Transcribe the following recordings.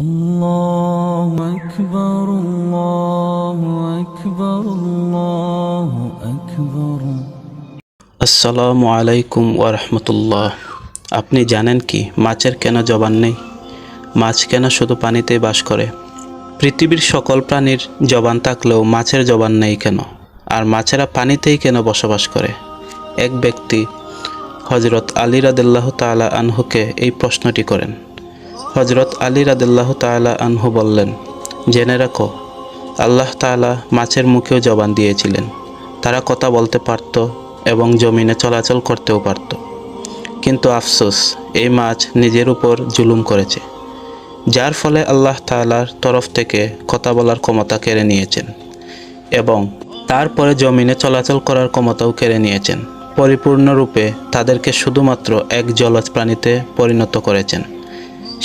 الله أكبر الله أكبر الله أكبر। আসসালামু আলাইকুম ওয়া রাহমাতুল্লাহ। আপনি জানেন কি মাছের কেন জবান নেই? মাছ কেন শুধু পানিতেই বাস করে? পৃথিবীর সকল প্রাণীর জবান থাকলেও মাছের জবান নেই কেন? আর মাছেরা পানিতেই কেন বসবাস করে? এক ব্যক্তি হযরত আলী রাদিয়াল্লাহু তাআলা আনহুকে এই প্রশ্নটি করেন। হযরত আলী রাদিয়াল্লাহু তাআলা আনহু বললেন, জেনে রাখো, আল্লাহ তাআলা মাছের মুখেও জবান দিয়েছিলেন। তারা কথা বলতে পারত এবং জমিনে চলাচল করতেও পারত। কিন্তু আফসোস, এই মাছ নিজের উপর জুলুম করেছে, যার ফলে আল্লাহ তাআলার তরফ থেকে কথা বলার ক্ষমতা কেড়ে নিয়েছেন এবং তারপরে জমিনে চলাচল করার ক্ষমতাও কেড়ে নিয়েছেন। পরিপূর্ণরূপে তাদেরকে শুধুমাত্র এক জলজ প্রাণীতে পরিণত করেছেন।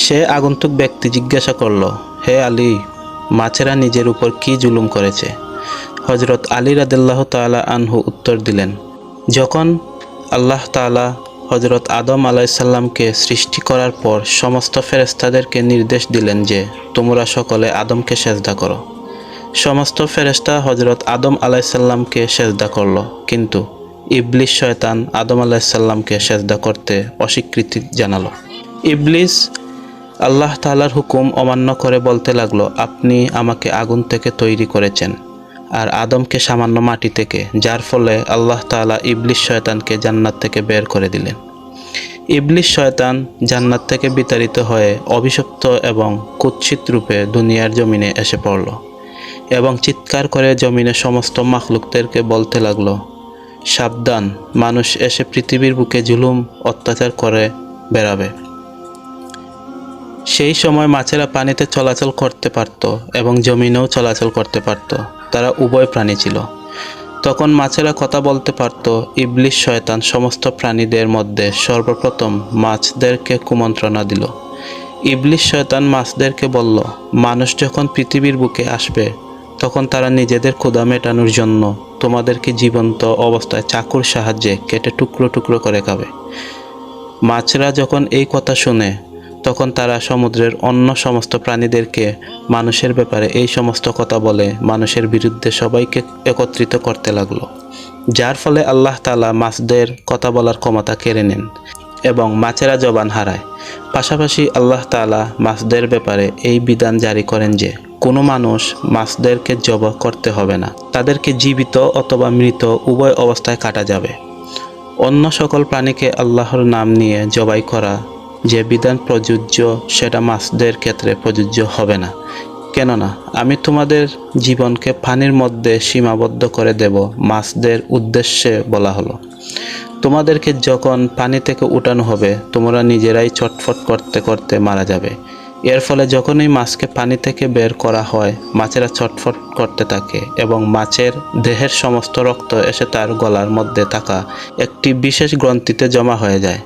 সে আগন্তুক ব্যক্তি জিজ্ঞাসা করল, হে আলী, মাছেরা নিজের উপর কি জুলুম করেছে? হযরত আলী রাদিয়াল্লাহু তাআলা আনহু উত্তর দিলেন, যখন আল্লাহ তাআলা হযরত আদম আলাইহিসসালামকে সৃষ্টি করার পর সমস্ত ফেরেশতাদেরকে নির্দেশ দিলেন যে তোমরা সকলে আদমকে সেজদা করো। সমস্ত ফেরেশতা হযরত আদম আলাইহিসসালামকে সেজদা করল, কিন্তু ইবলিস শয়তান আদম আলাইহিসসালামকে সেজদা করতে অস্বীকৃতি জানালো। ইবলিস আল্লাহ তাআলার হুকুম অমান্য করে বলতে লাগলো, আপনি আমাকে আগুন থেকে তৈরি করেছেন আর আদমকে সামান্য মাটি থেকে, যার ফলে আল্লাহ তাআলা ইবলিস শয়তানকে জান্নাত থেকে বের করে দিলেন। ইবলিস শয়তান জান্নাত থেকে বিতাড়িত হয়ে অভিশপ্ত এবং কুৎসিত রূপে দুনিয়ার জমিনে এসে পড়ল এবং চিৎকার করে জমিনে সমস্ত মাখলুকদেরকে বলতে লাগলো, সাবধান, মানুষ এসে পৃথিবীর বুকে জুলুম অত্যাচার করে বেড়াবে। সেই সময় মাছেরা পানিতে চলাচল করতে পারত এবং জমিনেও চলাচল করতে পারত। তারা উভয় প্রাণী ছিল। তখন মাছেরা কথা বলতে পারত। ইবলিস শয়তান সমস্ত প্রাণীদের মধ্যে সর্বপ্রথম মাছদেরকে কুমন্ত্রণা দিল। ইবলিস শয়তান মাছদেরকে বলল, মানুষ যখন পৃথিবীর বুকে আসবে তখন তারা নিজেদের ক্ষুধা মেটানোর জন্য তোমাদেরকে জীবন্ত অবস্থায় চাকুর সাহায্যে কেটে টুকরো টুকরো করে খাবে। মাছরা যখন এই কথা শুনে তখন তারা সমুদ্রের অন্য সমস্ত প্রাণীদেরকে মানুষের ব্যাপারে এই সমস্ত কথা বলে মানুষের বিরুদ্ধে সবাইকে একত্রিত করতে লাগলো, যার ফলে আল্লাহ তাআলা মাছদের কথা বলার ক্ষমতা কেড়ে নেন এবং মাছেরা জবান হারায়। পাশাপাশি আল্লাহ তাআলা মাছদের ব্যাপারে এই বিধান জারি করেন যে কোনো মানুষ মাছদেরকে জবাহ করতে হবে না, তাদেরকে জীবিত অথবা মৃত উভয় অবস্থায় কাটা যাবে। অন্য সকল প্রাণীকে আল্লাহর নাম নিয়ে জবাই করা যে বিধান প্রযোজ্য সেটা মাছদের ক্ষেত্রে প্রযোজ্য হবে না। কেননা আমি তোমাদের জীবনকে পানির মধ্যে সীমাবদ্ধ করে দেব, মাছদের উদ্দেশ্যে বলা হলো। তোমাদেরকে যখন পানি থেকে উঠানো হবে তোমরা নিজেরাই ছটফট করতে করতে মারা যাবে। এর ফলে যখনই মাছকে পানি থেকে বের করা হয় মাছেরা ছটফট করতে থাকে এবং মাছের দেহের সমস্ত রক্ত এসে তার গলার মধ্যে থাকা একটি বিশেষ গ্রন্থিতে জমা হয়ে যায়।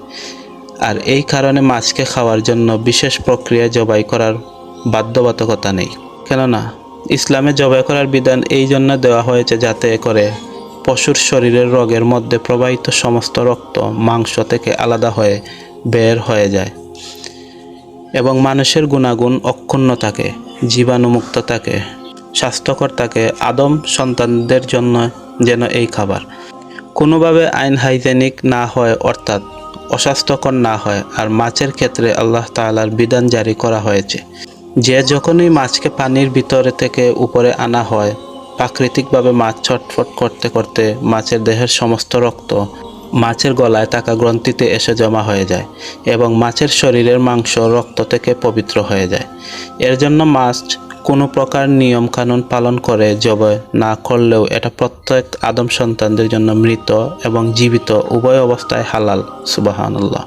আর এই কারণে মাছকে খাওয়ার জন্য বিশেষ প্রক্রিয়ায় জবাই করার বাধ্যবাধকতা নেই। কেননা ইসলামে জবাই করার বিধান এই জন্য দেওয়া হয়েছে যাতে করে পশুর শরীরের রগের মধ্যে প্রবাহিত সমস্ত রক্ত মাংস থেকে আলাদা হয়ে বের হয়ে যায় এবং মানুষের গুণাগুণ অক্ষুণ্ণ থাকে, জীবাণুমুক্ত থাকে, স্বাস্থ্যকর থাকে। আদম সন্তানদের জন্য যেন এই খাবার কোনোভাবে আনহাইজেনিক না হয়, অর্থাৎ অস্বাস্থ্যকর না হয়। আর মাছের ক্ষেত্রে আল্লাহ তাআলার বিধান জারি করা হয়েছে যে যখনই মাছকে পানির ভিতরে থেকে উপরে আনা হয় প্রাকৃতিকভাবে মাছ ছটফট করতে করতে মাছের দেহের সমস্ত রক্ত মাছের গলায় থাকা গ্রন্থিতে এসে জমা হয়ে যায় এবং মাছের শরীরের মাংস রক্ত থেকে পবিত্র হয়ে যায়। এর জন্য মাছ কোনো প্রকার নিয়ম কানুন পালন করে জবাই না করলেও এটা প্রত্যেক আদম সন্তানদের জন্য মৃত এবং জীবিত উভয় অবস্থায় হালাল। সুবহানাল্লাহ।